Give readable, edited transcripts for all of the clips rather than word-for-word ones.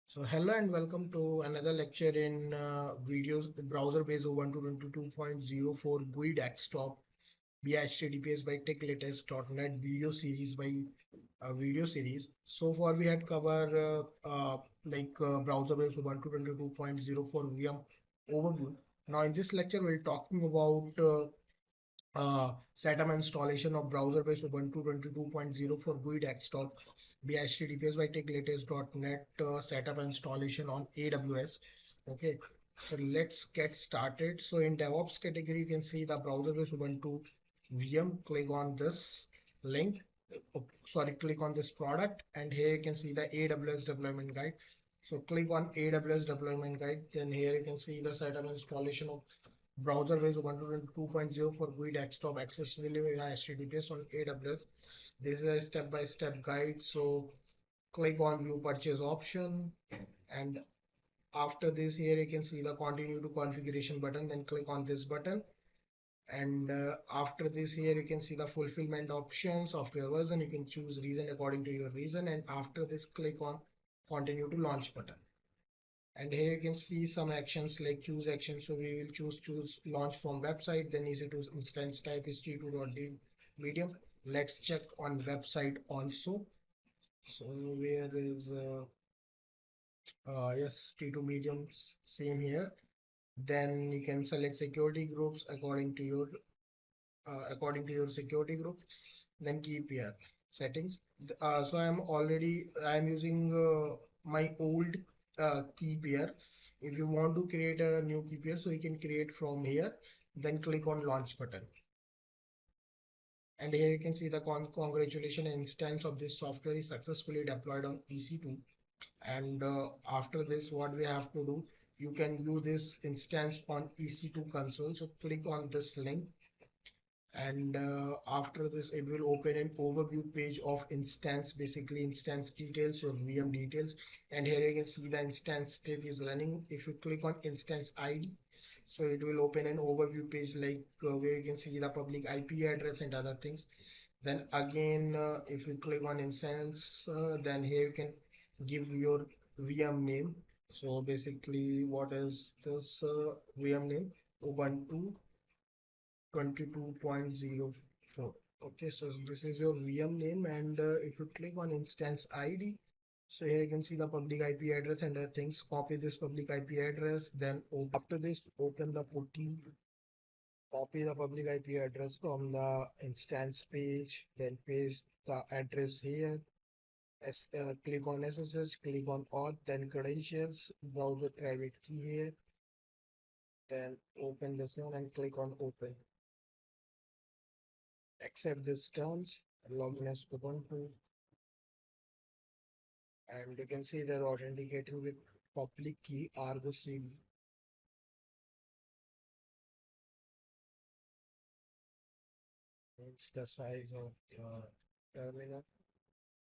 So hello and welcome to another lecture in videos browser-based Ubuntu 22.04 GUI Desktop via HTTPS by techlatest.net video series. So far we had covered browser-based Ubuntu 22.04 VM overview. Now in this lecture we're talking about setup and installation of browser-based Ubuntu 22.04 GUI Desktop via HTTPS by techlatest.net setup and installation on AWS. Okay, so let's get started. So in DevOps category, you can see the browser-based Ubuntu VM. Click on this link. Click on this product, and here you can see the AWS deployment guide. So click on AWS deployment guide. Then here you can see the setup and installation of browser-based Ubuntu 2.0 for GUI Desktop accessibility via HTTPS on AWS. This is a step-by-step guide. So click on View Purchase option, and after this, here you can see the Continue to Configuration button. Then click on this button, and after this, here you can see the fulfillment option, software version. You can choose reason according to your reason, and after this, click on Continue to Launch button. And here you can see some actions like choose action. So we will choose launch from website. Then EC2 instance type is T2.d medium. Let's check on website also. So where is yes, T2 medium, same here. Then you can select security groups according to your security group. Then keep here settings. So I'm using my old keep here. If you want to create a new keep here, so you can create from here. Then click on launch button. And here you can see the congratulations instance of this software is successfully deployed on EC2. And after this, what we have to do, you can view this instance on EC2 console. So click on this link, and after this it will open an overview page of instance, basically instance details or VM details. And here you can see the instance state is running. If you click on instance ID, so it will open an overview page like where you can see the public IP address and other things. Then again, if you click on instance, then here you can give your VM name. So basically, what is this VM name? Ubuntu 22.04. Okay, so this is your VM name, and if you click on instance ID, so here you can see the public IP address and other things. Copy this public IP address, then after this, open the putty, copy the public IP address from the instance page, then paste the address here. Click on SSH, click on auth, then credentials, browser private key here, then open this one and click on open. Accept these terms, login as Ubuntu, and you can see they're authenticating with public key Argo CD. It's the size of terminal,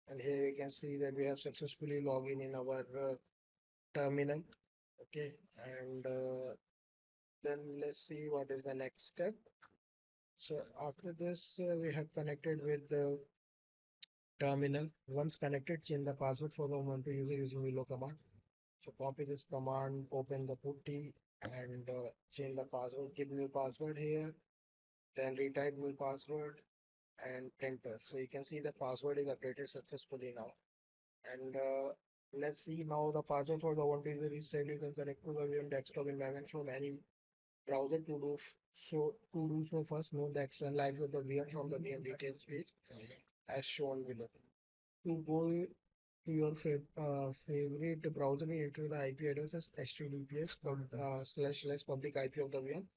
and here you can see that we have successfully logged in our terminal. Okay, and then let's see what is the next step. So after this, we have connected with the terminal. Once connected, change the password for the Ubuntu user using reload command. So copy this command, open the putty, and change the password. Give new password here, then retype new password and enter. So you can see the password is updated successfully now. And let's see now the password for the Ubuntu user is set. You can connect to the VM desktop environment from any browser to do so. First, note the external IP of the VM from the VM details page as shown below. To go to your favorite browser, you enter the IP address as HTTPS / public IP of the VM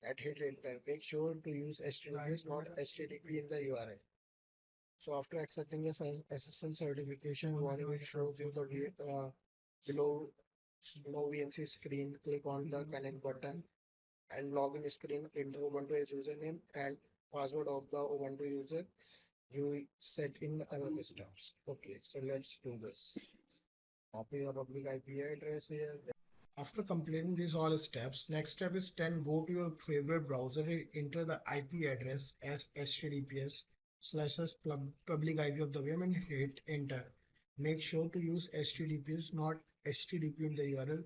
at hit rate. Make sure to use HTTPS, not HTTP in the URL. So after accepting a SSL certification, warning will shows you the below VNC screen. Click on the connect button and login screen. Enter Ubuntu as username and password of the Ubuntu user you set in other systems. Okay, so let's do this. Copy your public IP address here. After completing these all steps, next step is 10. Go to your favorite browser, enter the IP address as HTTPS / public IP of the VM and hit enter. Make sure to use HTTPS, not HTTP in the URL.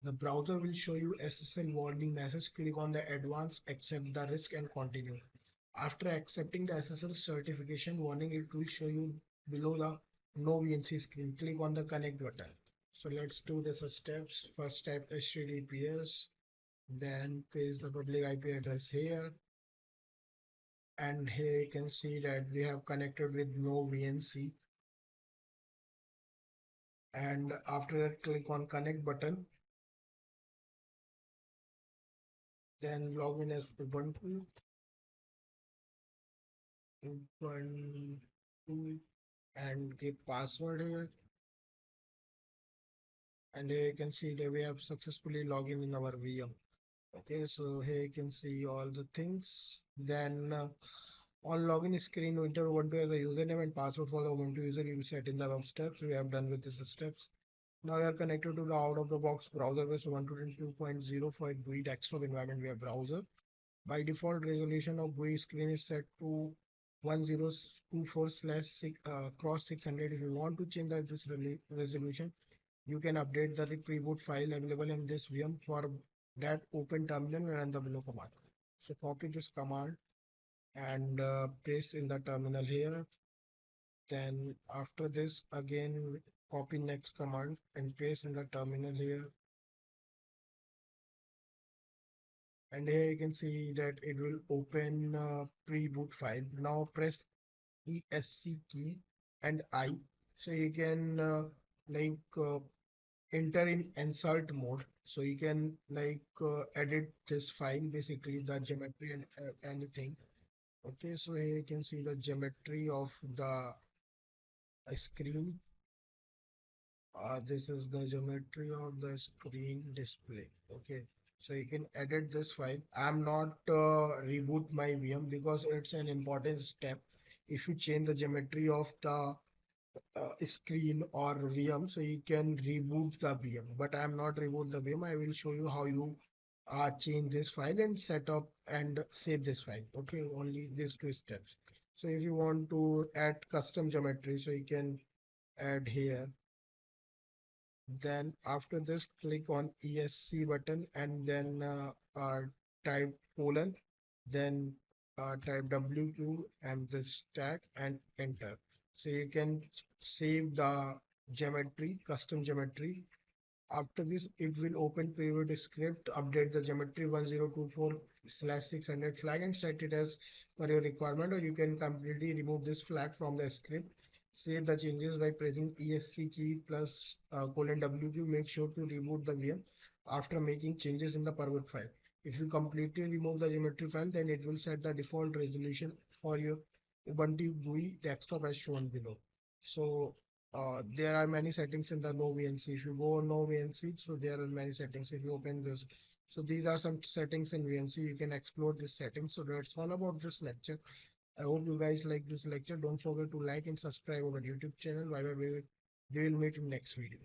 The browser will show you SSL warning message. Click on the advanced, accept the risk and continue. After accepting the SSL certification warning, it will show you below the no VNC screen. Click on the connect button. So let's do this steps. First step HTTPS, then paste the public IP address here. And here you can see that we have connected with no VNC. And after that, click on connect button. Then log in as Ubuntu. Ubuntu and give password here. And here you can see that we have successfully logged in our VM. Okay, so here you can see all the things. Then on login screen, enter Ubuntu as a username and password for the Ubuntu user you set in the above steps. We have done with these steps. Now we are connected to the out-of-the-box browser-based Ubuntu 2.0 for GUI Desktop environment web browser. By default, resolution of GUI screen is set to 1024/600. If you want to change this resolution, you can update the preboot file available in this VM. For that, open terminal and run the below command. So copy this command and paste in the terminal here. Then after this, again copy next command and paste in the terminal here. And here you can see that it will open pre-boot file. Now press ESC key and I. So you can enter in insert mode. So you can edit this file, basically the geometry and anything. Okay, so here you can see the geometry of the screen. This is the geometry of the screen display. Okay, so you can edit this file. I'm not reboot my VM because it's an important step. If you change the geometry of the screen or VM, so you can reboot the VM. But I'm not reboot the VM. I will show you how you change this file and set up and save this file. Okay, only these two steps. So if you want to add custom geometry, so you can add here. Then after this, click on ESC button and then type colon, then type WQ and this tag and enter. So you can save the geometry, custom geometry. After this, it will open pivot script, update the geometry 1024/600 flag and set it as per your requirement, or you can completely remove this flag from the script. Save the changes by pressing ESC key plus colon WQ. Make sure to reboot the VM after making changes in the pivot file. If you completely remove the geometry file, then it will set the default resolution for your Ubuntu GUI desktop as shown below. So there are many settings in the no VNC. If you go on no VNC, so there are many settings. If you open this, so these are some settings in VNC. You can explore this settings. So that's all about this lecture. I hope you guys like this lecture. Don't forget to like and subscribe our YouTube channel. Bye bye. We will meet in next video.